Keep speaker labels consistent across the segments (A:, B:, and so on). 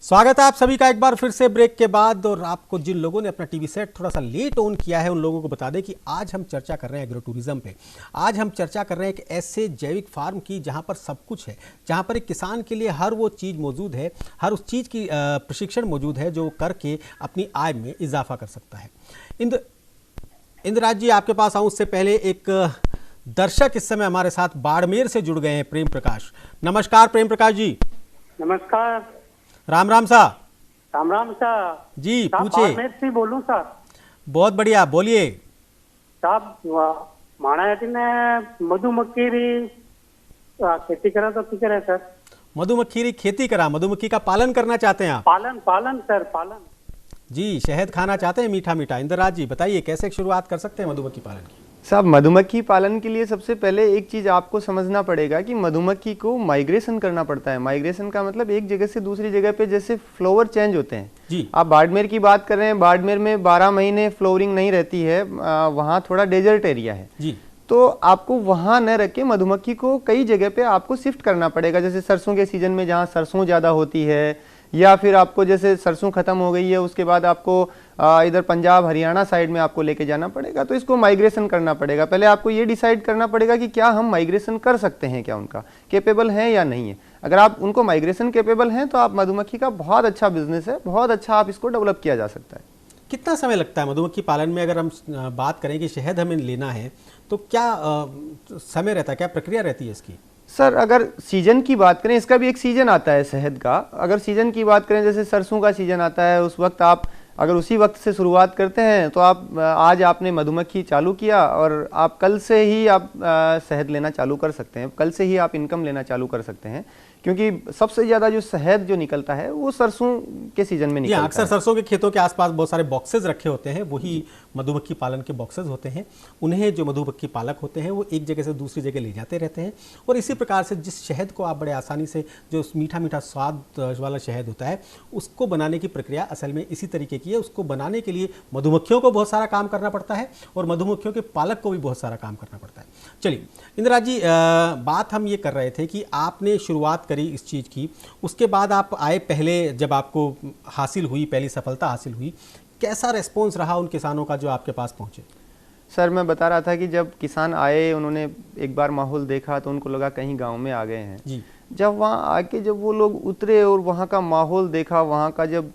A: स्वागत है आप सभी का एक बार फिर से ब्रेक के बाद। और आपको जिन लोगों ने अपना टीवी सेट थोड़ा सा लेट ऑन किया है उन लोगों को बता दें कि आज हम चर्चा कर रहे हैं एग्रो टूरिज्म पे। आज हम चर्चा कर रहे हैं एक ऐसे जैविक फार्म की जहां पर सब कुछ है, जहां पर एक किसान के लिए हर वो चीज़ मौजूद है, हर उस चीज़ की प्रशिक्षण मौजूद है जो करके अपनी आय में इजाफा कर सकता है। इंद्रराज जी, आपके पास आऊँ उससे पहले एक दर्शक इस समय हमारे साथ बाड़मेर से जुड़ गए हैं, प्रेम प्रकाश। नमस्कार प्रेम प्रकाश जी।
B: नमस्कार।
A: राम राम सा।
B: राम राम सा
A: जी पूछे।
B: मैं से बोलूं सर।
A: बहुत बढ़िया, बोलिए
B: साहब। माणायाती ने मधुमक्खी री खेती करा तो ठीक है सर।
A: मधुमक्खी की खेती करा, मधुमक्खी का पालन करना चाहते हैं आप?
B: पालन पालन सर, पालन
A: जी, शहद खाना चाहते हैं मीठा मीठा। इंद्रराज जी बताइए कैसे शुरुआत कर सकते हैं मधुमक्खी पालन की?
C: साहब, मधुमक्खी पालन के लिए सबसे पहले एक चीज़ आपको समझना पड़ेगा कि मधुमक्खी को माइग्रेशन करना पड़ता है। माइग्रेशन का मतलब एक जगह से दूसरी जगह पे जैसे फ्लावर चेंज होते हैं
A: जी।
C: आप बाड़मेर की बात कर रहे हैं, बाड़मेर में 12 महीने फ्लोरिंग नहीं रहती है, वहाँ थोड़ा डेजर्ट एरिया है
A: जी।
C: तो आपको वहाँ न रख के मधुमक्खी को कई जगह पे आपको शिफ्ट करना पड़ेगा। जैसे सरसों के सीजन में जहाँ सरसों ज़्यादा होती है, या फिर आपको जैसे सरसों खत्म हो गई है उसके बाद आपको इधर पंजाब हरियाणा साइड में आपको लेके जाना पड़ेगा, तो इसको माइग्रेशन करना पड़ेगा। पहले आपको ये डिसाइड करना पड़ेगा कि क्या हम माइग्रेशन कर सकते हैं, क्या उनका केपेबल हैं या नहीं है। अगर आप उनको माइग्रेशन केपेबल हैं तो आप मधुमक्खी का बहुत अच्छा बिजनेस है, बहुत अच्छा आप इसको डेवलप किया जा सकता है।
A: कितना समय लगता है मधुमक्खी पालन में? अगर हम बात करें कि शहद हमें लेना है तो क्या समय रहता है, क्या प्रक्रिया रहती है इसकी?
C: सर, अगर सीजन की बात करें, इसका भी एक सीजन आता है शहद का। अगर सीजन की बात करें, जैसे सरसों का सीजन आता है, उस वक्त आप अगर उसी वक्त से शुरुआत करते हैं तो आप आज आपने मधुमक्खी चालू किया और आप कल से ही आप शहद लेना चालू कर सकते हैं, कल से ही आप इनकम लेना चालू कर सकते हैं, क्योंकि सबसे ज़्यादा जो शहद जो निकलता है वो सरसों के सीजन में निकलता है।
A: अक्सर सरसों के खेतों के आसपास बहुत सारे बॉक्सेस रखे होते हैं, वही मधुमक्खी पालन के बॉक्सेस होते हैं। उन्हें जो मधुमक्खी पालक होते हैं वो एक जगह से दूसरी जगह ले जाते रहते हैं। और इसी प्रकार से जिस शहद को आप बड़े आसानी से, जो मीठा मीठा स्वाद वाला शहद होता है, उसको बनाने की प्रक्रिया असल में इसी तरीके की है। उसको बनाने के लिए मधुमक्खियों को बहुत सारा काम करना पड़ता है और मधुमक्खियों के पालक को भी बहुत सारा काम करना पड़ता है। चलिए इंद्रराज जी, बात हम ये कर रहे थे कि आपने शुरुआत करी इस चीज़ की, उसके बाद आप आए, पहले जब आपको हासिल हुई, पहली सफलता हासिल हुई, कैसा रेस्पॉन्स रहा उन किसानों का जो आपके पास पहुंचे?
C: सर, मैं बता रहा था कि जब किसान आए, उन्होंने एक बार माहौल देखा तो उनको लगा कहीं गांव में आ गए हैं
A: जी।
C: जब वहाँ आके जब वो लोग उतरे और वहाँ का माहौल देखा, वहाँ का जब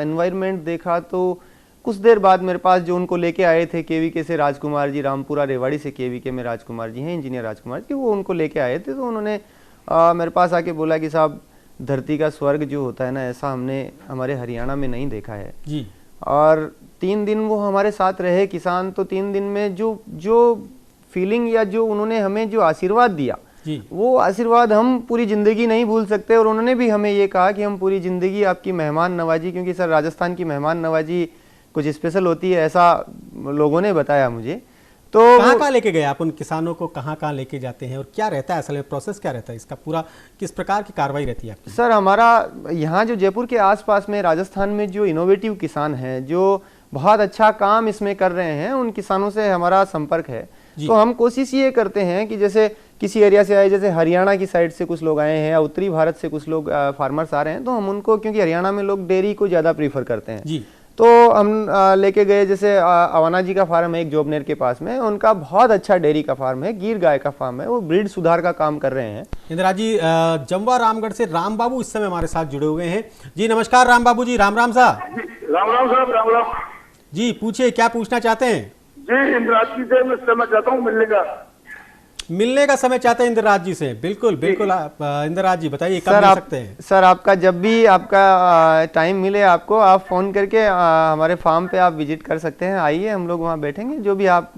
C: एनवायरनमेंट देखा, तो कुछ देर बाद मेरे पास जो उनको लेके आए थे केवीके से राजकुमार जी, रामपुरा रेवाड़ी से केवीके में राजकुमार जी हैं, इंजीनियर राजकुमार जी, वो उनको लेके आए थे। तो उन्होंने मेरे पास आके बोला कि साहब, धरती का स्वर्ग जो होता है ना, ऐसा हमने हमारे हरियाणा में नहीं देखा है
A: जी।
C: और 3 दिन वो हमारे साथ रहे किसान, तो 3 दिन में जो फीलिंग या जो उन्होंने हमें जो आशीर्वाद दिया, वो आशीर्वाद हम पूरी ज़िंदगी नहीं भूल सकते। और उन्होंने भी हमें ये कहा कि हम पूरी ज़िंदगी आपकी मेहमान नवाजी, क्योंकि सर राजस्थान की मेहमान नवाजी कुछ स्पेशल होती है, ऐसा लोगों ने बताया मुझे। तो
A: कहाँ लेके गए आप उन किसानों को, कहाँ लेके जाते हैं और क्या रहता है असल में प्रोसेस, क्या रहता है इसका, पूरा किस प्रकार की कार्रवाई रहती है आपकी?
C: सर, हमारा यहाँ जो जयपुर के आसपास में राजस्थान में जो इनोवेटिव किसान हैं, जो बहुत अच्छा काम इसमें कर रहे हैं, उन किसानों से हमारा संपर्क है। तो हम कोशिश ये करते हैं कि जैसे किसी एरिया से आए, जैसे हरियाणा की साइड से कुछ लोग आए हैं या उत्तरी भारत से कुछ लोग फार्मर्स आ रहे हैं, तो हम उनको, क्योंकि हरियाणा में लोग डेयरी को ज़्यादा प्रीफर करते हैं
A: जी,
C: तो हम लेके गए। जैसे अवाना जी का फार्म है एक जोबनेर के पास में, उनका बहुत अच्छा डेयरी का फार्म है, गिर गाय का फार्म है, वो ब्रीड सुधार का काम कर रहे हैं।
A: इंद्रराज जी, जमवा रामगढ़ से राम बाबू इस समय हमारे साथ जुड़े हुए हैं। जी नमस्कार राम बाबू जी। राम राम साहब।
D: राम राम साहब, राम राम
A: जी। पूछिए, क्या पूछना चाहते हैं?
D: जी। इंद्रराज जी से मैं समय चाहता हूँ
A: मिलने का समय चाहते हैं इंद्रराज जी से। बिल्कुल बिल्कुल। आप इंद्रराज जी बताइए कब मिल सकते हैं?
C: सर, आपका जब भी आपका टाइम मिले, आपको आप फ़ोन करके हमारे फार्म पे आप विजिट कर सकते हैं। आइए, हम लोग वहाँ बैठेंगे, जो भी आप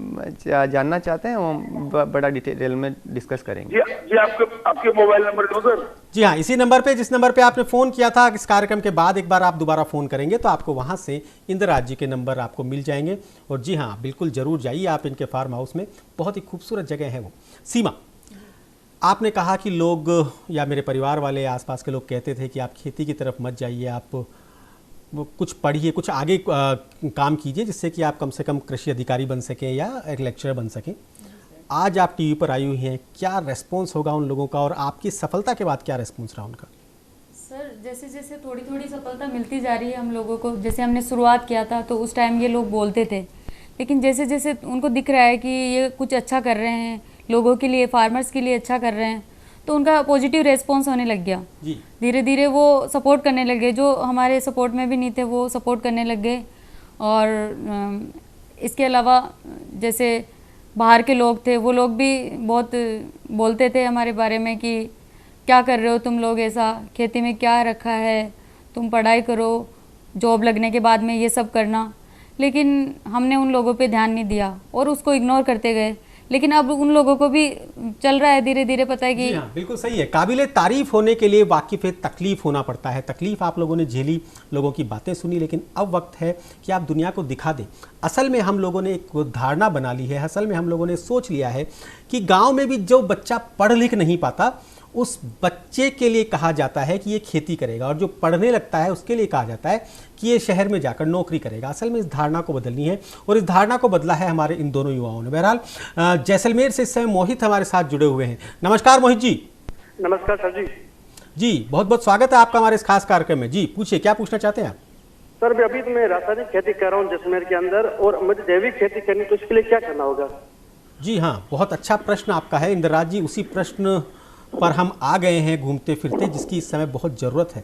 C: जानना चाहते हैं वो बड़ा डिटेल में डिस्कस करेंगे।
D: जी आपके मोबाइल नंबर दो सर।
A: जी हाँ, इसी नंबर पे, जिस नंबर पे आपने फ़ोन किया था इस कार्यक्रम के बाद, एक बार आप दोबारा फ़ोन करेंगे तो आपको वहाँ से इंद्रराज जी के नंबर आपको मिल जाएंगे। और जी हाँ, बिल्कुल ज़रूर जाइए आप इनके फार्म हाउस में, बहुत ही खूबसूरत जगह है वो। सीमा, आपने कहा कि लोग या मेरे परिवार वाले, आसपास के लोग कहते थे कि आप खेती की तरफ मत जाइए, आप कुछ पढ़िए, कुछ आगे काम कीजिए जिससे कि आप कम से कम कृषि अधिकारी बन सकें या एक लेक्चरर बन सकें। आज आप टीवी पर आई हुई हैं, क्या रेस्पॉन्स होगा उन लोगों का और आपकी सफलता के बाद क्या रेस्पॉन्स रहा उनका?
E: सर जैसे जैसे थोड़ी थोड़ी सफलता मिलती जा रही है हम लोगों को, जैसे हमने शुरुआत किया था तो उस टाइम ये लोग बोलते थे, लेकिन जैसे जैसे उनको दिख रहा है कि ये कुछ अच्छा कर रहे हैं, लोगों के लिए, फार्मर्स के लिए अच्छा कर रहे हैं, तो उनका पॉजिटिव रेस्पॉन्स होने लग गया।
A: जी
E: धीरे धीरे वो सपोर्ट करने लगे, जो हमारे सपोर्ट में भी नहीं थे वो सपोर्ट करने लग गए। और इसके अलावा जैसे बाहर के लोग थे, वो लोग भी बहुत बोलते थे हमारे बारे में कि क्या कर रहे हो तुम लोग, ऐसा खेती में क्या रखा है, तुम पढ़ाई करो, जॉब लगने के बाद में ये सब करना। लेकिन हमने उन लोगों पे ध्यान नहीं दिया और उसको इग्नोर करते गए। लेकिन अब उन लोगों को भी चल रहा है धीरे धीरे, पता है कि
A: जी हाँ, बिल्कुल सही है। काबिले तारीफ होने के लिए वाकिफ तकलीफ होना पड़ता है। तकलीफ आप लोगों ने झेली, लोगों की बातें सुनी, लेकिन अब वक्त है कि आप दुनिया को दिखा दें। असल में हम लोगों ने एक धारणा बना ली है, असल में हम लोगों ने सोच लिया है कि गाँव में भी जो बच्चा पढ़ लिख नहीं पाता उस बच्चे के लिए कहा जाता है कि ये खेती करेगा, और जो पढ़ने लगता है उसके लिए कहा जाता है कि ये शहर में जाकर नौकरी करेगा। असल में इस धारणा को बदलनी है, और इस धारणा को बदला है हमारे इन दोनों युवाओं ने। बहरहाल जैसलमेर से इस समय मोहित हमारे साथ जुड़े हुए हैं। नमस्कार मोहित जी।
B: नमस्कार सर जी।
A: जी बहुत बहुत स्वागत है आपका हमारे इस खास कार्यक्रम में। जी पूछिए, क्या पूछना चाहते हैं आप?
B: सर अभी तो मैं रासायनिक खेती कर रहा हूँ जैसलमेर के अंदर, और मुझे जैविक खेती करनी, तो इसके लिए क्या करना होगा?
A: जी हाँ, बहुत अच्छा प्रश्न आपका है इंद्रराज जी। उसी प्रश्न पर हम आ गए हैं घूमते फिरते, जिसकी इस समय बहुत ज़रूरत है।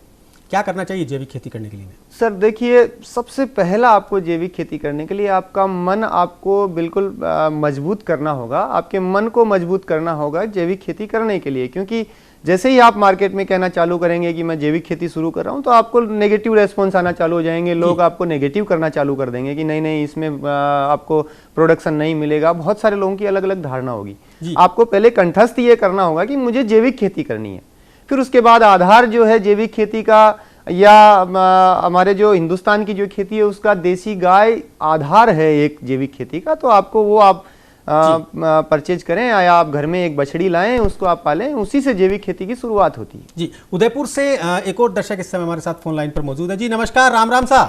A: क्या करना चाहिए जैविक खेती करने के लिए?
C: सर देखिए, सबसे पहला आपको जैविक खेती करने के लिए आपका मन आपको बिल्कुल मजबूत करना होगा। आपके मन को मजबूत करना होगा जैविक खेती करने के लिए, क्योंकि जैसे ही आप मार्केट में कहना चालू करेंगे कि मैं जैविक खेती शुरू कर रहा हूं, तो आपको नेगेटिव रेस्पॉन्स आना चालू हो जाएंगे। लोग आपको नेगेटिव करना चालू कर देंगे कि नहीं नहीं, इसमें आपको प्रोडक्शन नहीं मिलेगा। बहुत सारे लोगों की अलग अलग धारणा होगी। आपको पहले कंठस्थ ये करना होगा कि मुझे जैविक खेती करनी है। फिर उसके बाद आधार जो है जैविक खेती का, या हमारे जो हिंदुस्तान की जो खेती है उसका देसी गाय आधार है एक जैविक खेती का, तो आपको वो आप परचेज करें, या आप घर में एक बछड़ी लाएं, उसको आप पालें, उसी से जैविक खेती की शुरुआत होती है।
A: जी उदयपुर से एक और दर्शक इस समय हमारे साथ फोन लाइन पर मौजूद है। जी नमस्कार, राम राम सा,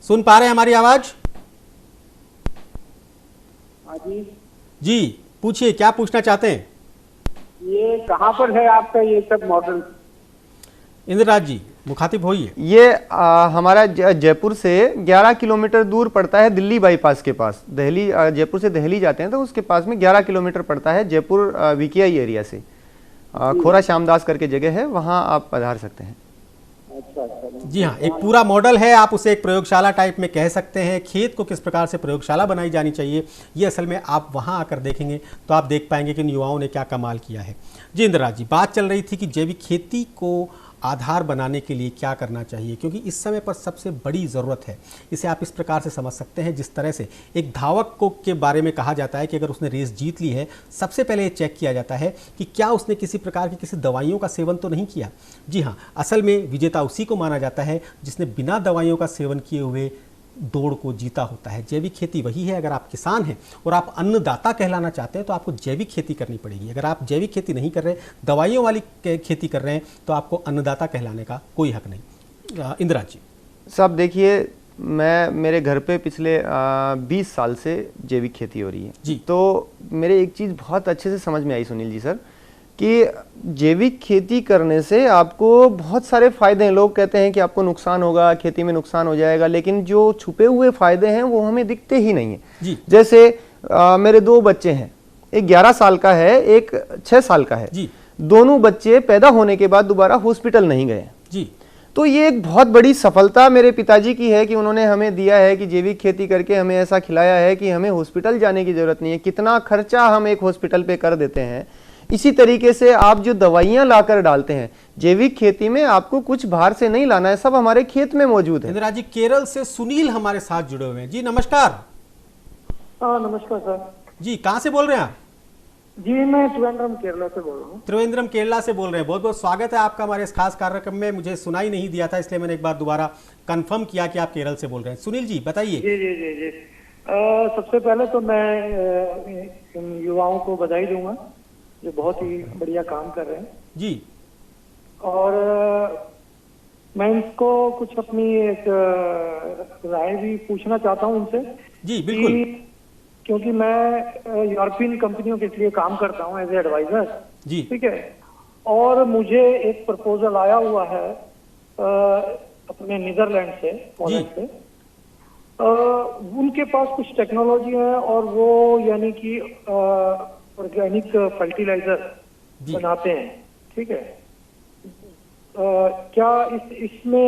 A: सुन पा रहे हैं हमारी आवाज? जी पूछिए, क्या पूछना चाहते हैं?
B: ये कहाँ पर है आपका ये सब मॉडल?
A: इंद्रराज जी मुखातिब होइए।
C: ये हमारा जयपुर से 11 किलोमीटर दूर पड़ता है, दिल्ली बाईपास के पास। दिल्ली जयपुर से दिल्ली जाते हैं तो उसके पास में 11 किलोमीटर पड़ता है, जयपुर वीकेआई एरिया से। खोरा श्यामदास करके जगह है, वहाँ आप पधार सकते हैं।
A: जी हाँ, एक पूरा मॉडल है, आप उसे एक प्रयोगशाला टाइप में कह सकते हैं। खेत को किस प्रकार से प्रयोगशाला बनाई जानी चाहिए, ये असल में आप वहाँ आकर देखेंगे तो आप देख पाएंगे कि इन युवाओं ने क्या कमाल किया है। जी इंद्रराज जी, बात चल रही थी कि जैविक खेती को आधार बनाने के लिए क्या करना चाहिए, क्योंकि इस समय पर सबसे बड़ी ज़रूरत है। इसे आप इस प्रकार से समझ सकते हैं, जिस तरह से एक धावक को के बारे में कहा जाता है कि अगर उसने रेस जीत ली है, सबसे पहले ये चेक किया जाता है कि क्या उसने किसी प्रकार की किसी दवाइयों का सेवन तो नहीं किया। जी हाँ, असल में विजेता उसी को माना जाता है जिसने बिना दवाइयों का सेवन किए हुए दौड़ को जीता होता है। जैविक खेती वही है। अगर आप किसान हैं और आप अन्नदाता कहलाना चाहते हैं तो आपको जैविक खेती करनी पड़ेगी। अगर आप जैविक खेती नहीं कर रहे, दवाइयों वाली खेती कर रहे हैं, तो आपको अन्नदाता कहलाने का कोई हक नहीं। इंद्रराज जी
C: साहब देखिए, मेरे घर पे पिछले 20 साल से जैविक खेती हो रही है
A: जी।
C: तो मेरे एक चीज़ बहुत अच्छे से समझ में आई सुनील जी सर, कि जैविक खेती करने से आपको बहुत सारे फायदे हैं। लोग कहते हैं कि आपको नुकसान होगा, खेती में नुकसान हो जाएगा, लेकिन जो छुपे हुए फायदे हैं वो हमें दिखते ही नहीं है जी। जैसे मेरे 2 बच्चे हैं, एक 11 साल का है, एक 6 साल का है जी। दोनों बच्चे पैदा होने के बाद दोबारा हॉस्पिटल नहीं गए जी। तो ये एक बहुत बड़ी सफलता मेरे पिताजी की है कि उन्होंने हमें दिया है कि जैविक खेती करके हमें ऐसा खिलाया है कि हमें हॉस्पिटल जाने की जरूरत नहीं है। कितना खर्चा हम एक हॉस्पिटल पे कर देते हैं। इसी तरीके से आप जो दवाइयां लाकर डालते हैं जैविक खेती में, आपको कुछ बाहर से नहीं लाना है, सब हमारे खेत में मौजूद है।
A: इंद्रराज जी, केरल से सुनील हमारे साथ जुड़े हुए हैं। जी नमस्कार।
B: नमस्कार सर
A: जी, कहाँ से बोल रहे हैं आप?
B: जी मैं त्रिवेंद्रम केरला से बोल रहा हूँ।
A: त्रिवेंद्रम केरला से बोल रहे हैं। बहुत बहुत स्वागत है आपका हमारे इस खास कार्यक्रम में। मुझे सुनाई नहीं दिया था, इसलिए मैंने एक बार दोबारा कंफर्म किया कि आप केरल से बोल रहे हैं। सुनील जी बताइए।
B: जी जी जी जी सबसे पहले तो मैं युवाओं को बधाई दूंगा जो बहुत ही बढ़िया काम कर रहे हैं
A: जी।
B: और मैं इनको कुछ अपनी एक राय भी पूछना चाहता हूँ उनसे।
A: जी बिल्कुल।
B: क्योंकि मैं यूरोपियन कंपनियों के लिए काम करता हूँ एज ए एडवाइजर जी, ठीक है। और मुझे एक प्रपोजल आया हुआ है अपने नीदरलैंड से, पोलैंड से। उनके पास कुछ टेक्नोलॉजी है और वो यानी कि ऑर्गेनिक फर्टिलाइजर बनाते हैं, ठीक है। क्या इसमें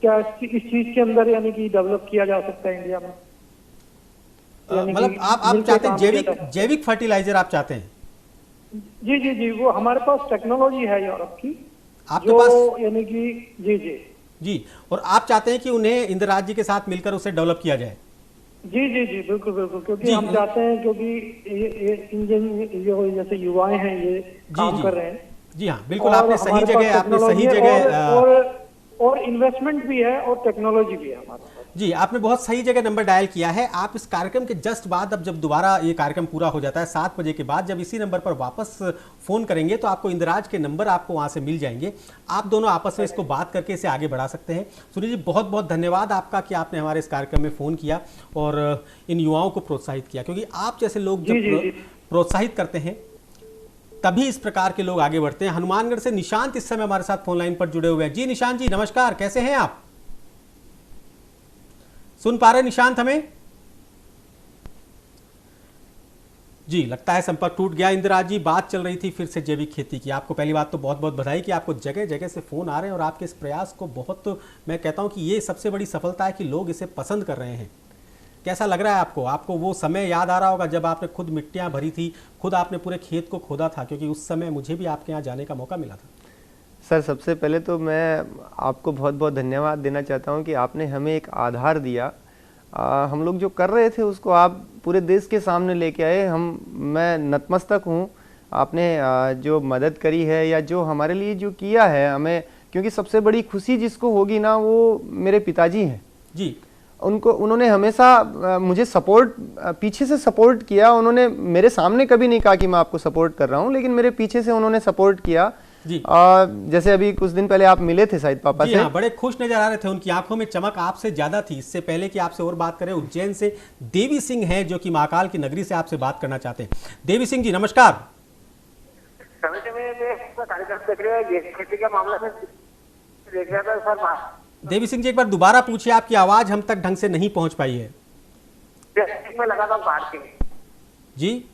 B: क्या इस चीज के अंदर यानी कि डेवलप किया जा सकता है इंडिया में?
A: मतलब आप चाहते हैं जैविक फर्टिलाइजर आप चाहते हैं?
B: जी जी जी, वो हमारे पास टेक्नोलॉजी है यूरोप की,
A: आपके पास
B: यानी कि जी जी
A: जी, और आप चाहते हैं कि उन्हें इंदिराज जी के साथ मिलकर उसे डेवलप किया जाए?
B: जी जी जी, बिल्कुल बिल्कुल, क्योंकि हम चाहते हैं, क्योंकि ये इंजन जो जैसे युवाएं हैं ये काम कर रहे हैं।
A: जी हाँ, बिल्कुल, आपने सही जगह
B: और इन्वेस्टमेंट भी है और टेक्नोलॉजी भी है हमारे पास।
A: जी, आपने बहुत सही जगह नंबर डायल किया है। आप इस कार्यक्रम के जस्ट बाद, अब जब दोबारा ये कार्यक्रम पूरा हो जाता है 7 बजे के बाद, जब इसी नंबर पर वापस फोन करेंगे तो आपको इंदिराज के नंबर आपको वहां से मिल जाएंगे। आप दोनों आपस में इसको बात करके इसे आगे बढ़ा सकते हैं। सुनील जी, बहुत बहुत धन्यवाद आपका कि आपने हमारे इस कार्यक्रम में फोन किया और इन युवाओं को प्रोत्साहित किया, क्योंकि आप जैसे लोग जब प्रोत्साहित करते हैं तभी इस प्रकार के लोग आगे बढ़ते हैं। हनुमानगढ़ से निशांत इस समय हमारे साथ फोन लाइन पर जुड़े हुए हैं। जी निशांत जी, नमस्कार, कैसे हैं आप? सुन पा रहे निशांत हमें? जी, लगता है संपर्क टूट गया। इंदिराज जी, बात चल रही थी फिर से जैविक खेती की। आपको पहली बात तो बहुत बहुत बधाई कि आपको जगह जगह से फोन आ रहे हैं और आपके इस प्रयास को बहुत, मैं कहता हूं कि ये सबसे बड़ी सफलता है कि लोग इसे पसंद कर रहे हैं। कैसा लग रहा है आपको? आपको वो समय याद आ रहा होगा जब आपने खुद मिट्टियां भरी थी, खुद आपने पूरे खेत को खोदा था, क्योंकि उस समय मुझे भी आपके यहाँ जाने का मौका मिला था।
C: सर, सबसे पहले तो मैं आपको बहुत बहुत धन्यवाद देना चाहता हूं कि आपने हमें एक आधार दिया। हम लोग जो कर रहे थे उसको आप पूरे देश के सामने लेके आए। मैं नतमस्तक हूं। आपने जो मदद करी है या जो हमारे लिए जो किया है हमें, क्योंकि सबसे बड़ी खुशी जिसको होगी ना, वो मेरे पिताजी हैं
A: जी।
C: उन्होंने हमेशा मुझे सपोर्ट, पीछे से सपोर्ट किया। उन्होंने मेरे सामने कभी नहीं कहा कि मैं आपको सपोर्ट कर रहा हूं, लेकिन मेरे पीछे से उन्होंने सपोर्ट किया जी। जैसे अभी कुछ दिन पहले आप मिले थे शायद पापा से।
A: हाँ, बड़े खुश नजर आ रहे थे, उनकी आंखों में चमक आपसे ज्यादा थी। इससे पहले कि आपसे और बात करें, उज्जैन से देवी सिंह हैं जो कि महाकाल की नगरी से आपसे बात करना चाहते हैं। देवी सिंह जी, नमस्कार।
F: खेती का मामला में देख रहा था सर।
A: देवी सिंह जी, एक बार दोबारा पूछिए, आपकी आवाज हम तक ढंग से नहीं पहुंच पाई है।
F: मैं लगा था बाहर के
A: जी।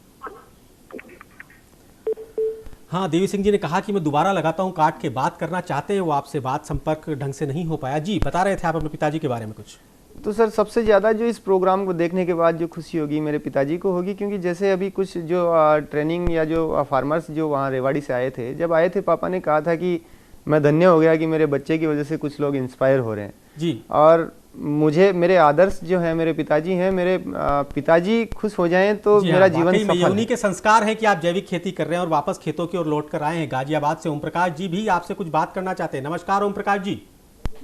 A: हाँ, देवी सिंह जी ने कहा कि मैं दोबारा लगाता हूं, काट के बात करना चाहते हैं। वो आपसे बात संपर्क ढंग से नहीं हो पाया। जी, बता रहे थे आप अपने पिताजी के बारे में कुछ।
C: तो सर, सबसे ज़्यादा जो इस प्रोग्राम को देखने के बाद जो खुशी होगी मेरे पिताजी को होगी, क्योंकि जैसे अभी कुछ जो ट्रेनिंग या जो फार्मर्स जो वहाँ रेवाड़ी से आए थे, जब आए थे पापा ने कहा था कि मैं धन्य हो गया कि मेरे बच्चे की वजह से कुछ लोग इंस्पायर हो रहे हैं
A: जी।
C: और मुझे मेरे आदर्श जो है मेरे पिताजी हैं। मेरे पिताजी खुश हो जाएं तो मेरा जीवन सफल है।
A: उन्हीं के संस्कार है कि आप जैविक खेती कर रहे हैं और वापस खेतों की ओर लौट कर आए हैं। गाजियाबाद से ओम प्रकाश जी भी आपसे कुछ बात करना चाहते हैं। नमस्कार ओम प्रकाश जी।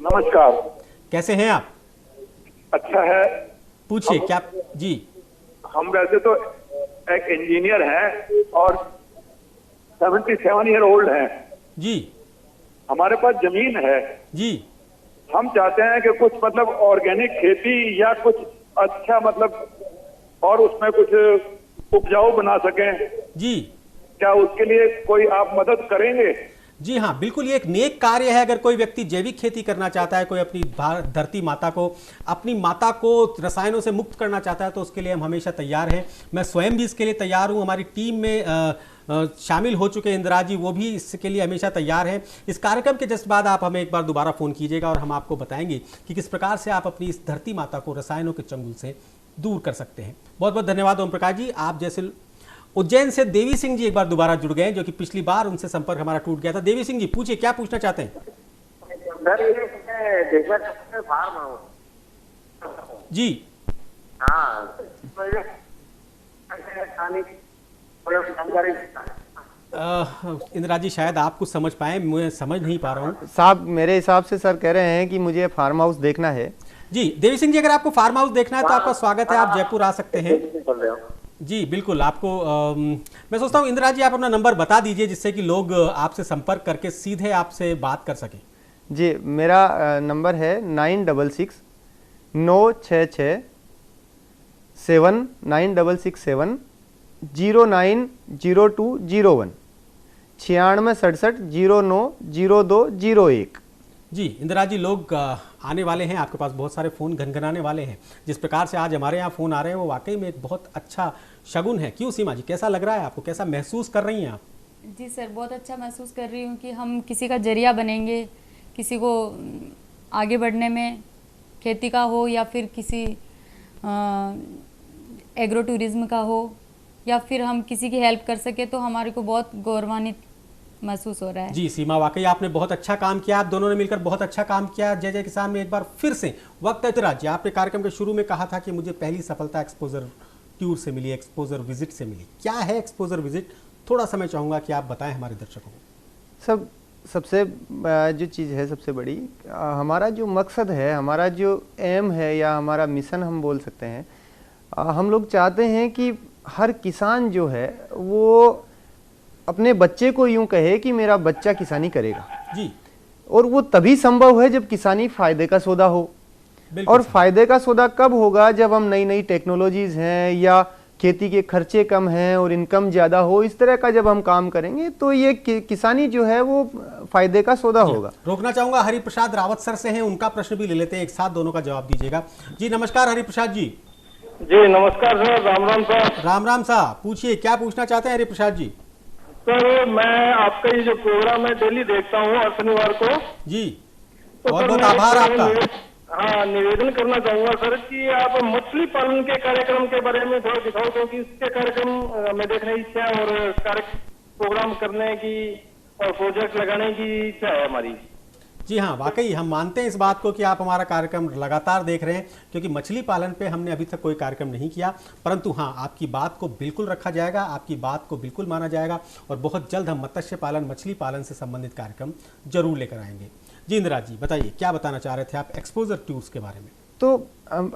D: नमस्कार,
A: कैसे हैं आप?
D: अच्छा है,
A: पूछिए क्या जी।
D: हम वैसे तो एक इंजीनियर हैं और 77 ईयर ओल्ड हैं
A: जी।
D: हमारे पास जमीन है
A: जी।
D: हम चाहते हैं कि कुछ मतलब ऑर्गेनिक खेती या कुछ अच्छा मतलब और उसमें कुछ उपजाऊ बना सकें
A: जी।
D: क्या उसके लिए कोई आप मदद करेंगे?
A: जी हाँ, बिल्कुल, ये एक नेक कार्य है। अगर कोई व्यक्ति जैविक खेती करना चाहता है, कोई अपनी धरती माता को, अपनी माता को रसायनों से मुक्त करना चाहता है, तो उसके लिए हम हमेशा तैयार हैं। मैं स्वयं भी इसके लिए तैयार हूँ। हमारी टीम में शामिल हो चुके इंदिरा जी, वो भी इसके लिए हमेशा तैयार हैं। इस कार्यक्रम के जस्ट बाद आप हमें एक बार दोबारा फ़ोन कीजिएगा और हम आपको बताएंगे कि किस प्रकार से आप अपनी इस धरती माता को रसायनों के चंगुल से दूर कर सकते हैं। बहुत बहुत धन्यवाद ओम प्रकाश जी। आप जैसे उज्जैन से देवी सिंह जी एक बार दोबारा जुड़ गए, जो कि पिछली बार उनसे संपर्क हमारा टूट गया था। देवी सिंह जी, पूछिए, क्या पूछना चाहते हैं? जी
F: हाँ,
A: इंदिरा जी, शायद आप कुछ समझ पाए, मैं समझ नहीं पा रहा हूँ
C: साहब। मेरे हिसाब से सर कह रहे हैं कि मुझे फार्म हाउस देखना है।
A: जी देवी सिंह जी, अगर आपको फार्म हाउस देखना है तो आपका स्वागत है, आप जयपुर आ सकते हैं। जी बिल्कुल, आपको मैं सोचता हूँ इंदिरा जी आप अपना नंबर बता दीजिए जिससे कि लोग आपसे संपर्क करके सीधे आपसे बात कर सकें।
C: जी, मेरा नंबर है 966 966 7 9667 090201। 9667090201।
A: जी इंदिरा जी, लोग आने वाले हैं, आपके पास बहुत सारे फ़ोन घनघनाने वाले हैं। जिस प्रकार से आज हमारे यहाँ फ़ोन आ रहे हैं वो वाकई में एक बहुत अच्छा शगुन है। क्यों सीमा जी, कैसा लग रहा है आपको, कैसा महसूस कर रही हैं आप?
E: जी सर, बहुत अच्छा महसूस कर रही हूँ कि हम किसी का जरिया बनेंगे, किसी को आगे बढ़ने में, खेती का हो या फिर किसी एग्रो टूरिज्म का हो, या फिर हम किसी की हेल्प कर सके, तो हमारे को बहुत गौरवान्वित महसूस हो रहा है।
A: जी सीमा, वाकई आपने बहुत अच्छा काम किया, आप दोनों ने मिलकर बहुत अच्छा काम किया। जय जय किसान में एक बार फिर से वक्त है तेरा। जी, आपने कार्यक्रम के शुरू में कहा था कि मुझे पहली सफलता एक्सपोजर टूर से मिली, एक्सपोजर विजिट से मिली। क्या है एक्सपोजर विजिट? थोड़ा सा मैं चाहूँगा कि आप बताएं हमारे दर्शकों को।
C: सबसे जो चीज़ है सबसे बड़ी, हमारा जो मकसद है, हमारा जो एम है या हमारा मिशन हम बोल सकते हैं, हम लोग चाहते हैं कि हर किसान जो है वो अपने बच्चे को यूं कहे कि मेरा बच्चा किसानी करेगा
A: जी।
C: और वो तभी संभव है जब किसानी फायदे का सौदा हो। और फायदे का सौदा कब होगा? जब हम नई नई टेक्नोलॉजीज हैं या खेती के खर्चे कम हैं और इनकम ज़्यादा हो, इस तरह का जब हम काम करेंगे तो ये किसानी जो है वो फायदे का सौदा होगा।
A: रोकना चाहूंगा, हरिप्रसाद रावत सर से हैं, उनका प्रश्न भी ले लेते हैं, एक साथ दोनों का जवाब दीजिएगा। जी नमस्कार हरिप्रसाद जी।
D: जी नमस्कार सर, राम राम सर।
A: राम राम साहब, पूछिए क्या पूछना चाहते हैं हरिप्रसाद जी।
D: सर मैं आपका ये जो प्रोग्राम है डेली देखता हूँ हर शनिवार को।
A: जी
D: तो
A: बहुत बहुत आभार आपका।
D: हाँ, निवेदन करना चाहूंगा सर कि आप मछली पालन के कार्यक्रम के बारे में थोड़ा दिखाओ, क्योंकि इसके कार्यक्रम में देखने की इच्छा है और प्रोग्राम करने की और प्रोजेक्ट लगाने की इच्छा है हमारी।
A: जी हाँ, वाकई हम मानते हैं इस बात को कि आप हमारा कार्यक्रम लगातार देख रहे हैं, क्योंकि मछली पालन पे हमने अभी तक कोई कार्यक्रम नहीं किया, परंतु हाँ आपकी बात को बिल्कुल रखा जाएगा, आपकी बात को बिल्कुल माना जाएगा और बहुत जल्द हम मत्स्य पालन, मछली पालन से संबंधित कार्यक्रम जरूर लेकर आएंगे। जी इंदिरा जी बताइए, क्या बताना चाह रहे थे आप एक्सपोजर टूर्स के बारे में?
C: तो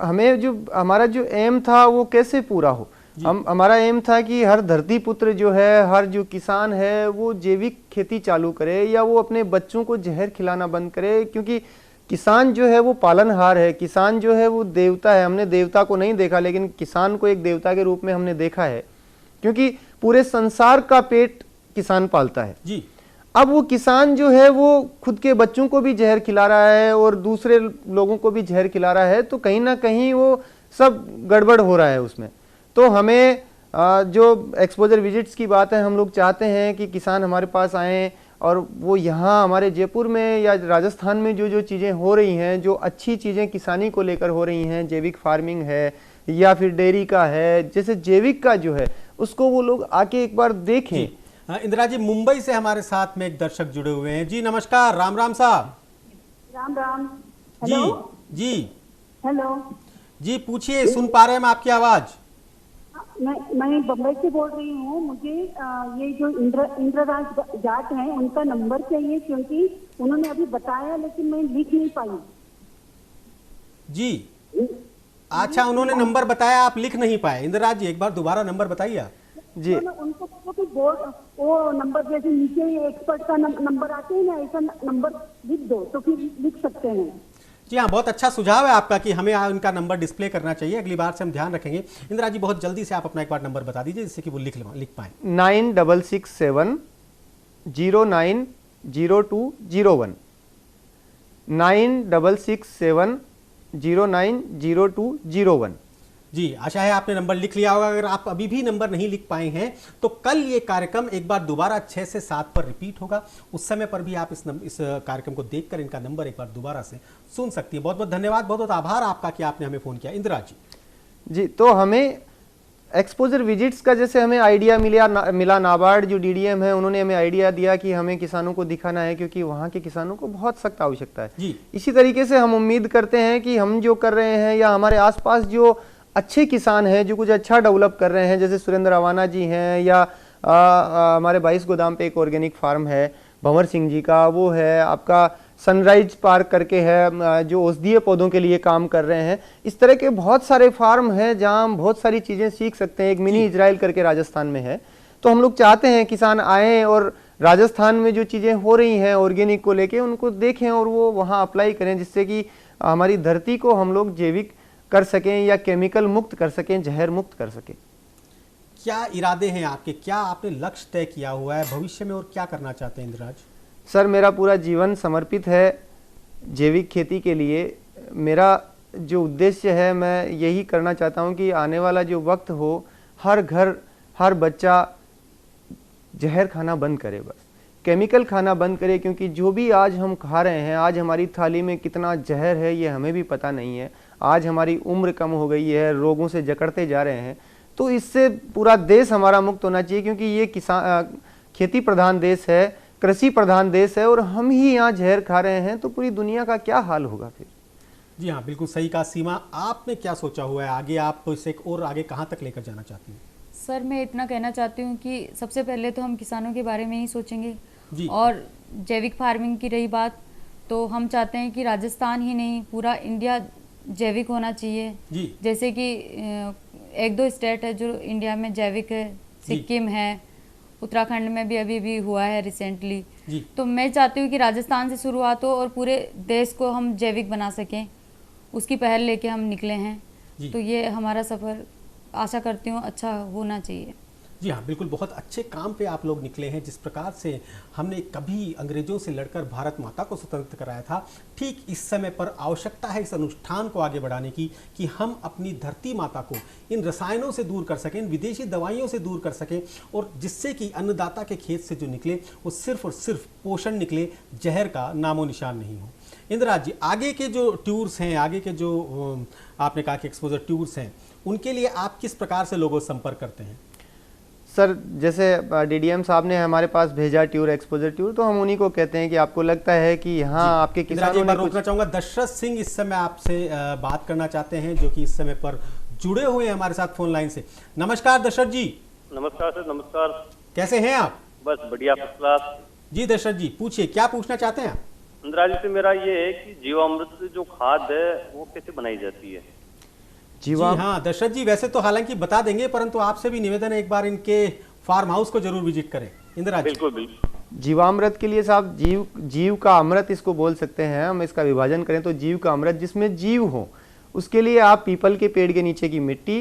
C: हमें जो हमारा जो एम था वो कैसे पूरा हो? हमारा एम था कि हर धरती पुत्र जो है, हर जो किसान है वो जैविक खेती चालू करे या वो अपने बच्चों को जहर खिलाना बंद करे, क्योंकि किसान जो है वो पालनहार है, किसान जो है वो देवता है। हमने देवता को नहीं देखा, लेकिन किसान को एक देवता के रूप में हमने देखा है, क्योंकि पूरे संसार का पेट किसान पालता है
A: जी।
C: अब वो किसान जो है वो खुद के बच्चों को भी जहर खिला रहा है और दूसरे लोगों को भी जहर खिला रहा है, तो कहीं ना कहीं वो सब गड़बड़ हो रहा है उसमें। तो हमें जो एक्सपोजर विजिट्स की बात है, हम लोग चाहते हैं कि किसान हमारे पास आएँ और वो यहाँ हमारे जयपुर में या राजस्थान में जो जो चीज़ें हो रही हैं, जो अच्छी चीज़ें किसानी को लेकर हो रही हैं, जैविक फार्मिंग है या फिर डेयरी का है, जैसे जैविक का जो है उसको वो लोग आके एक बार देखें।
A: इंदिरा जी मुंबई से हमारे साथ में एक दर्शक जुड़े हुए हैं। जी नमस्कार, राम राम साहब।
G: राम राम।
A: जी जी
G: हेलो
A: जी पूछिए, सुन पा रहे हैं हम आपकी आवाज।
G: मैं बम्बई से बोल रही हूँ। मुझे ये जो इंद्रराज जाट हैं उनका नंबर चाहिए, क्योंकि उन्होंने अभी बताया लेकिन मैं लिख नहीं पाई।
A: जी अच्छा, उन्होंने नंबर बताया, आप लिख नहीं पाए। इंदिरा जी एक बार दोबारा नंबर बताइए आप।
C: जी
G: उनको तो बोर्ड वो नंबर जैसे नीचे एक्सपर्ट का नंबर आते हैं ना, ऐसा नंबर लिख दो तो फिर लिख सकते हैं।
A: जी हाँ, बहुत अच्छा सुझाव है आपका कि हमें उनका नंबर डिस्प्ले करना चाहिए। अगली बार से हम ध्यान रखेंगे। इंदिरा जी बहुत जल्दी से आप अपना एक बार नंबर बता दीजिए जिससे कि वो लिख पाएं।
C: 9667 090201 9667 090201।
A: जी आशा है आपने नंबर लिख लिया होगा। अगर आप अभी भी नंबर नहीं लिख पाए हैं तो कल ये कार्यक्रम एक बार दोबारा 6 से 7 पर रिपीट होगा। उस समय पर भी आप इस कार्यक्रम को देखकर इनका नंबर एक बार दोबारा से सुन सकती है। बहुत बहुत धन्यवाद, बहुत बहुत आभार आपका कि आपने हमें फ़ोन किया। इंदिरा जी
C: तो हमें एक्सपोजर विजिट्स का जैसे हमें आइडिया मिला नाबार्ड जो डीडीएम है उन्होंने हमें आइडिया दिया कि हमें किसानों को दिखाना है, क्योंकि वहाँ के किसानों को बहुत सख्त आवश्यकता है
A: जी।
C: इसी तरीके से हम उम्मीद करते हैं कि हम जो कर रहे हैं या हमारे आसपास जो अच्छे किसान हैं जो कुछ अच्छा डेवलप कर रहे हैं, जैसे सुरेंद्र अवाना जी हैं या हमारे 22 गोदाम पे एक ऑर्गेनिक फार्म है भंवर सिंह जी का, वो है आपका सनराइज पार्क करके है जो औषधीय पौधों के लिए काम कर रहे हैं। इस तरह के बहुत सारे फार्म हैं जहां हम बहुत सारी चीज़ें सीख सकते हैं। एक मिनी इजराइल करके राजस्थान में है। तो हम लोग चाहते हैं किसान आएँ और राजस्थान में जो चीज़ें हो रही हैं ऑर्गेनिक को लेके उनको देखें और वो वहाँ अप्लाई करें, जिससे कि हमारी धरती को हम लोग जैविक कर सकें या केमिकल मुक्त कर सकें, जहर मुक्त कर सकें।
A: क्या इरादे हैं आपके, क्या आपने लक्ष्य तय किया हुआ है भविष्य में और क्या करना चाहते हैं इंद्रराज?
C: सर मेरा पूरा जीवन समर्पित है जैविक खेती के लिए। मेरा जो उद्देश्य है, मैं यही करना चाहता हूँ कि आने वाला जो वक्त हो, हर घर हर बच्चा जहर खाना बंद करे, बस केमिकल खाना बंद करे। क्योंकि जो भी आज हम खा रहे हैं, आज हमारी थाली में कितना जहर है ये हमें भी पता नहीं है। आज हमारी उम्र कम हो गई है, रोगों से जकड़ते जा रहे हैं। तो इससे पूरा देश हमारा मुक्त होना चाहिए, क्योंकि ये खेती प्रधान देश है, कृषि प्रधान देश है, और हम ही यहाँ जहर खा रहे हैं तो पूरी दुनिया का क्या हाल होगा फिर।
A: जी हाँ, बिल्कुल सही कहा। सीमा, आपने क्या सोचा हुआ है आगे, आप इसे और आगे कहाँ तक लेकर जाना चाहती हैं?
E: सर मैं इतना कहना चाहती हूँ कि सबसे पहले तो हम किसानों के बारे में ही सोचेंगे।
A: जी।
E: और जैविक फार्मिंग की रही बात, तो हम चाहते हैं कि राजस्थान ही नहीं पूरा इंडिया जैविक होना चाहिए।
A: जी।
E: जैसे कि एक दो स्टेट है जो इंडिया में जैविक है, सिक्किम है, उत्तराखंड में भी अभी हुआ है रिसेंटली। तो मैं चाहती हूँ कि राजस्थान से शुरुआत हो और पूरे देश को हम जैविक बना सकें, उसकी पहल लेके हम निकले हैं। तो ये हमारा सफ़र आशा करती हूँ अच्छा होना चाहिए।
A: जी हाँ, बिल्कुल बहुत अच्छे काम पे आप लोग निकले हैं। जिस प्रकार से हमने कभी अंग्रेजों से लड़कर भारत माता को स्वतंत्र कराया था, ठीक इस समय पर आवश्यकता है इस अनुष्ठान को आगे बढ़ाने की, कि हम अपनी धरती माता को इन रसायनों से दूर कर सकें, इन विदेशी दवाइयों से दूर कर सकें, और जिससे कि अन्नदाता के खेत से जो निकले वो सिर्फ और सिर्फ पोषण निकले, जहर का नामो निशान नहीं हो। इंद्रराज जी, आगे के जो टूर्स हैं, आगे के जो आपने कहा कि एक्सपोजर टूर्स हैं, उनके लिए आप किस प्रकार से लोगों से संपर्क करते हैं?
C: सर जैसे डीडीएम साहब ने हमारे पास भेजा टूर, एक्सपोजर टूर, तो हम उन्हीं को कहते हैं कि आपको लगता है कि यहाँ आपके किसानों ने
A: रोकना चाहूंगा, दशरथ सिंह इस समय आपसे बात करना चाहते हैं, जो कि इस समय पर जुड़े हुए हैं हमारे साथ फोन लाइन से। नमस्कार दशरथ जी।
H: नमस्कार सर, नमस्कार।
A: कैसे हैं आप?
H: बस बढ़िया, फर्स्ट क्लास।
A: जी दशरथ जी, पूछिए, क्या पूछना चाहते हैं आप?
H: इंदिरा जी से मेरा ये है कि जीवामृत जो खाद है वो कैसे बनाई जाती है?
A: जी हाँ दशरथ जी, वैसे तो हालांकि बता देंगे, परंतु आपसे भी निवेदन है एक बार इनके फार्म हाउस को जरूर विजिट करें। इंदिरा जी।
H: बिल्कुल बिल्कुल।
C: जीवामृत के लिए साहब, जीव का अमृत इसको बोल सकते हैं हम। इसका विभाजन करें तो जीव का अमृत, जिसमें जीव हो, उसके लिए आप पीपल के पेड़ के नीचे की मिट्टी,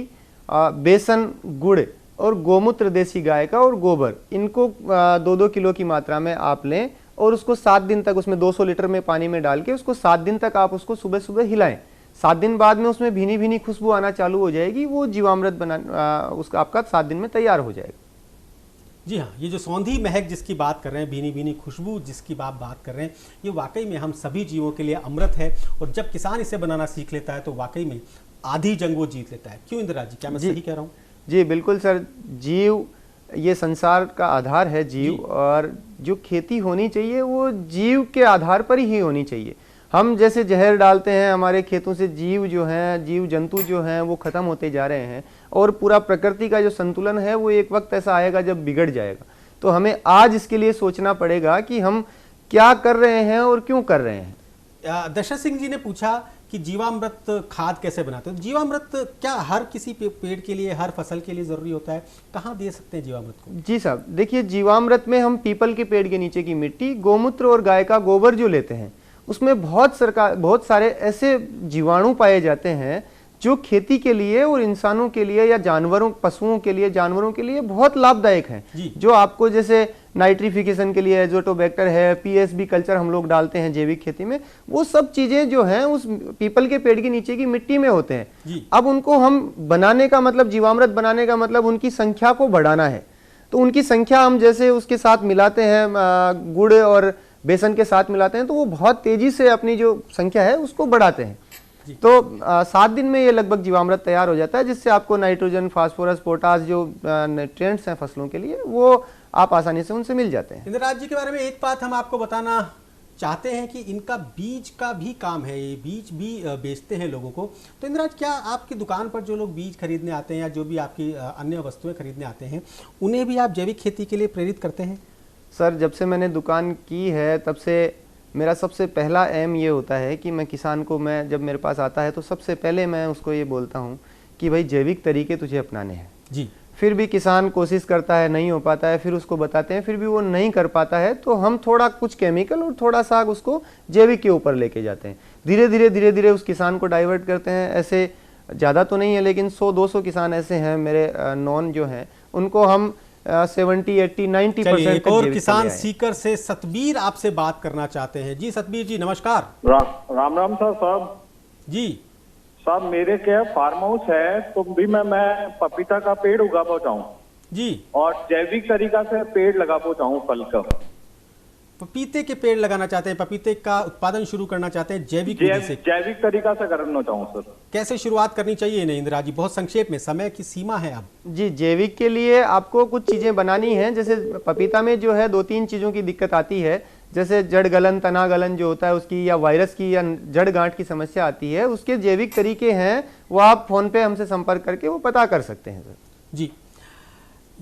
C: बेसन, गुड़ और गोमूत्र देसी गाय का और गोबर, इनको 2-2 किलो की मात्रा में आप लें और उसको 7 दिन तक उसमें 200 लीटर में पानी में डाल के उसको 7 दिन तक आप उसको सुबह सुबह हिलाएं। 7 दिन बाद में उसमें भीनी भीनी खुशबू आना चालू हो जाएगी, वो जीवामृत उसका आपका 7 दिन में तैयार हो जाएगा।
A: जी हाँ, ये जो सौंधी महक जिसकी बात कर रहे हैं, भीनी भीनी खुशबू जिसकी आप बात कर रहे हैं, ये वाकई में हम सभी जीवों के लिए अमृत है। और जब किसान इसे बनाना सीख लेता है तो वाकई में आधी जंग वो जीत लेता है। क्यों इंदिरा जी, क्या मैं सही कह रहा हूँ?
C: जी बिल्कुल सर, जीव ये संसार का आधार है जीव, और जो खेती होनी चाहिए वो जीव के आधार पर ही होनी चाहिए। हम जैसे जहर डालते हैं हमारे खेतों से, जीव जो हैं, जीव जंतु जो हैं वो खत्म होते जा रहे हैं, और पूरा प्रकृति का जो संतुलन है वो एक वक्त ऐसा आएगा जब बिगड़ जाएगा। तो हमें आज इसके लिए सोचना पड़ेगा कि हम क्या कर रहे हैं और क्यों कर रहे हैं।
A: दशरथ सिंह जी ने पूछा कि जीवामृत खाद कैसे बनाते हैं। जीवामृत क्या हर किसी पेड़ के लिए, हर फसल के लिए जरूरी होता है? कहाँ दे सकते हैं जीवामृत को?
C: जी साहब, देखिए जीवामृत में हम पीपल के पेड़ के नीचे की मिट्टी, गोमूत्र और गाय का गोबर जो लेते हैं, उसमें बहुत सारे ऐसे जीवाणु पाए जाते हैं जो खेती के लिए और इंसानों के लिए या जानवरों, पशुओं के लिए, जानवरों के लिए बहुत लाभदायक हैं। जो आपको जैसे नाइट्रिफिकेशन के लिए एजोटोबैक्टर है, पीएसबी कल्चर हम लोग डालते हैं जैविक खेती में, वो सब चीजें जो हैं उस पीपल के पेड़ के नीचे की मिट्टी में होते हैं। अब उनको हम बनाने का मतलब, जीवामृत बनाने का मतलब उनकी संख्या को बढ़ाना है। तो उनकी संख्या हम जैसे उसके साथ मिलाते हैं, गुड़ और बेसन के साथ मिलाते हैं, तो वो बहुत तेजी से अपनी जो संख्या है उसको बढ़ाते हैं। तो 7 दिन में ये लगभग जीवामृत तैयार हो जाता है, जिससे आपको नाइट्रोजन, फास्फोरस, पोटास जो न्यूट्रिएंट्स हैं फसलों के लिए, वो आप आसानी से उनसे मिल जाते हैं।
A: इंद्रराज जी के बारे में एक बात हम आपको बताना चाहते हैं कि इनका बीज का भी काम है, ये बीज भी बेचते हैं लोगों को। तो इंद्रराज, क्या आपकी दुकान पर जो लोग बीज खरीदने आते हैं या जो भी आपकी अन्य वस्तुएं खरीदने आते हैं, उन्हें भी आप जैविक खेती के लिए प्रेरित करते हैं?
C: सर, जब से मैंने दुकान की है तब से मेरा सबसे पहला एम ये होता है कि मैं किसान को, मैं जब मेरे पास आता है तो सबसे पहले मैं उसको ये बोलता हूँ कि भाई जैविक तरीके तुझे अपनाने हैं।
A: जी।
C: फिर भी किसान कोशिश करता है, नहीं हो पाता है, फिर उसको बताते हैं, फिर भी वो नहीं कर पाता है, तो हम थोड़ा कुछ केमिकल और थोड़ा सा उसको जैविक के ऊपर लेके जाते हैं। धीरे धीरे उस किसान को डाइवर्ट करते हैं। ऐसे ज़्यादा तो नहीं है लेकिन 100-200 किसान ऐसे हैं मेरे नॉन जो हैं, उनको हम 70, 80, 90%
A: एक और किसान सीकर से सतबीर आपसे बात करना चाहते हैं। जी सतबीर जी नमस्कार।
D: राम राम साहब।
A: जी
D: साहब मेरे क्या फार्म हाउस है, तो भी मैं पपीता का पेड़ उगा पहुंचाऊं
A: जी,
D: और जैविक तरीका से पेड़ लगा पहुंचाऊं फल का।
A: पपीते के पेड़ लगाना चाहते हैं, पपीते का उत्पादन शुरू करना चाहते हैं जैविक विधि से,
D: जैविक तरीका से करना चाहूँ सर।
A: कैसे शुरुआत करनी चाहिए इन्हें इंदिरा जी, बहुत संक्षेप में, समय की सीमा है अब।
C: जी, जैविक के लिए आपको कुछ चीज़ें बनानी हैं। जैसे पपीता में जो है 2-3 चीज़ों की दिक्कत आती है, जैसे जड़ गलन, तना गलन जो होता है उसकी, या वायरस की या जड़ गांठ की समस्या आती है। उसके जैविक तरीके हैं, वो आप फ़ोन पे हमसे संपर्क करके वो पता कर सकते हैं सर।
A: जी,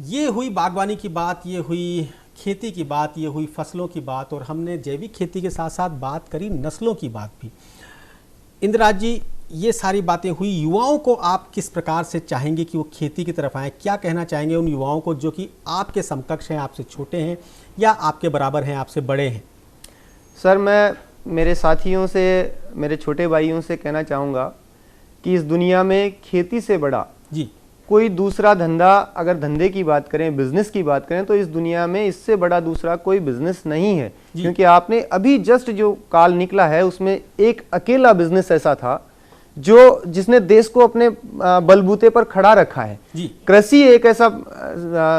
A: ये हुई बागवानी की बात, ये हुई खेती की बात, ये हुई फसलों की बात, और हमने जैविक खेती के साथ साथ बात करी नस्लों की बात भी। इंदिरा जी, ये सारी बातें हुई, युवाओं को आप किस प्रकार से चाहेंगे कि वो खेती की तरफ आएँ? क्या कहना चाहेंगे उन युवाओं को जो कि आपके समकक्ष हैं, आपसे छोटे हैं या आपके बराबर हैं, आपसे बड़े हैं?
C: सर, मैं मेरे साथियों से, मेरे छोटे भाइयों से कहना चाहूँगा कि इस दुनिया में खेती से बड़ा
A: जी
C: कोई दूसरा धंधा, अगर धंधे की बात करें, बिजनेस की बात करें, तो इस दुनिया में इससे बड़ा दूसरा कोई बिजनेस नहीं है। क्योंकि आपने अभी जस्ट जो काल निकला है उसमें एक अकेला बिजनेस ऐसा था जो जिसने देश को अपने बलबूते पर खड़ा रखा है। कृषि एक ऐसा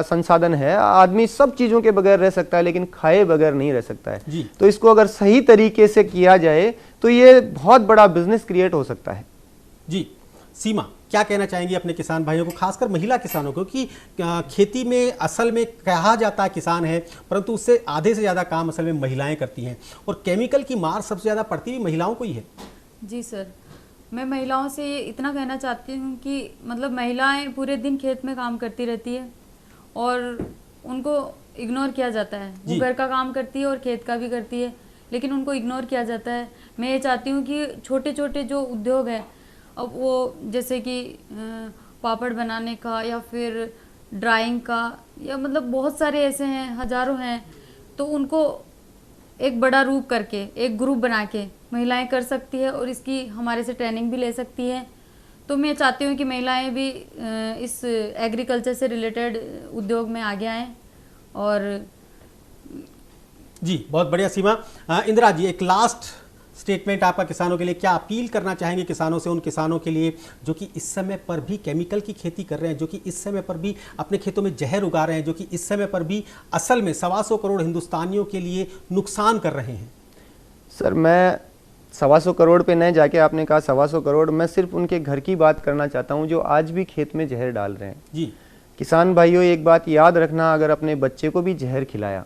C: संसाधन है, आदमी सब चीजों के बगैर रह सकता है लेकिन खाए बगैर नहीं रह सकता है। तो इसको अगर सही तरीके से किया जाए तो ये बहुत बड़ा बिजनेस क्रिएट हो सकता है।
A: जी, सीमा क्या कहना चाहेंगे अपने किसान भाइयों को, खासकर महिला किसानों को, कि खेती में असल में कहा जाता है किसान है, परंतु उससे आधे से ज़्यादा काम असल में महिलाएं करती हैं, और केमिकल की मार सबसे ज़्यादा पड़ती भी महिलाओं को ही है।
E: जी सर, मैं महिलाओं से ये इतना कहना चाहती हूँ कि मतलब महिलाएं पूरे दिन खेत में काम करती रहती है और उनको इग्नोर किया जाता है। वो घर का काम करती है और खेत का भी करती है, लेकिन उनको इग्नोर किया जाता है। मैं ये चाहती हूँ कि छोटे छोटे जो उद्योग हैं, अब वो जैसे कि पापड़ बनाने का या फिर ड्राइंग का, या मतलब बहुत सारे ऐसे हैं, हजारों हैं, तो उनको एक बड़ा रूप करके, एक ग्रुप बना के महिलाएं कर सकती है और इसकी हमारे से ट्रेनिंग भी ले सकती है। तो मैं चाहती हूँ कि महिलाएं भी इस एग्रीकल्चर से रिलेटेड उद्योग में आगे आएँ। और
A: जी, बहुत बढ़िया सीमा। इंदिरा जी, एक लास्ट स्टेटमेंट आपका किसानों के लिए, क्या अपील करना चाहेंगे किसानों से, उन किसानों के लिए जो कि इस समय पर भी केमिकल की खेती कर रहे हैं, जो कि इस समय पर भी अपने खेतों में जहर उगा रहे हैं, जो कि इस समय पर भी असल में 125 करोड़ हिंदुस्तानियों के लिए नुकसान कर रहे हैं?
C: सर, मैं 125 करोड़ पे नहीं जाके, आपने कहा 125 करोड़, मैं सिर्फ उनके घर की बात करना चाहता हूँ जो आज भी खेत में जहर डाल रहे हैं।
A: जी,
C: किसान भाइयों, एक बात याद रखना, अगर अपने बच्चे को भी जहर खिलाया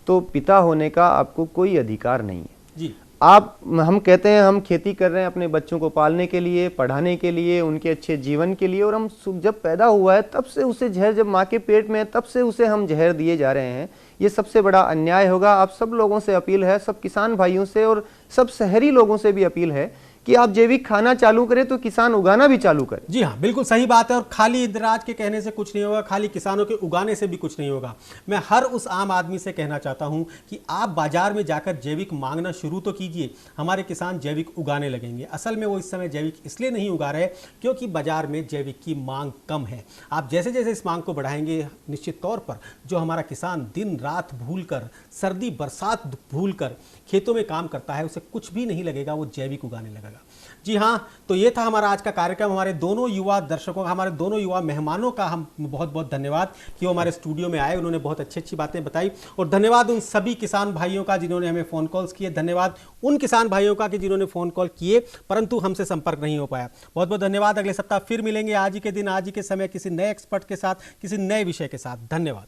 C: तो पिता होने का आपको कोई अधिकार नहीं है।
A: जी,
C: हम कहते हैं हम खेती कर रहे हैं अपने बच्चों को पालने के लिए, पढ़ाने के लिए, उनके अच्छे जीवन के लिए, और हम जब पैदा हुआ है तब से उसे जहर, जब माँ के पेट में है तब से उसे हम जहर दिए जा रहे हैं। ये सबसे बड़ा अन्याय होगा। आप सब लोगों से अपील है, सब किसान भाइयों से और सब शहरी लोगों से भी अपील है कि आप जैविक खाना चालू करें तो किसान उगाना भी चालू करें।
A: जी हाँ, बिल्कुल सही बात है। और खाली इंदिराज के कहने से कुछ नहीं होगा, खाली किसानों के उगाने से भी कुछ नहीं होगा। मैं हर उस आम आदमी से कहना चाहता हूं कि आप बाजार में जाकर जैविक मांगना शुरू तो कीजिए, हमारे किसान जैविक उगाने लगेंगे। असल में वो इस समय जैविक इसलिए नहीं उगा रहे क्योंकि बाजार में जैविक की मांग कम है। आप जैसे जैसे इस मांग को बढ़ाएंगे, निश्चित तौर पर जो हमारा किसान दिन रात भूल कर, सर्दी बरसात भूल कर खेतों में काम करता है, उसे कुछ भी नहीं लगेगा, वो जैविक उगाने लगेगा। जी हाँ, तो ये था हमारा आज का कार्यक्रम। हमारे दोनों युवा दर्शकों का, हमारे दोनों युवा मेहमानों का हम बहुत बहुत धन्यवाद कि वो हमारे स्टूडियो में आए, उन्होंने बहुत अच्छी अच्छी बातें बताई। और धन्यवाद उन सभी किसान भाइयों का जिन्होंने हमें फ़ोन कॉल्स किए। धन्यवाद उन किसान भाइयों का कि जिन्होंने फ़ोन कॉल किए परंतु हमसे संपर्क नहीं हो पाया। बहुत बहुत धन्यवाद। अगले सप्ताह फिर मिलेंगे आज ही के दिन, आज ही के समय, किसी नए एक्सपर्ट के साथ, किसी नए विषय के साथ। धन्यवाद।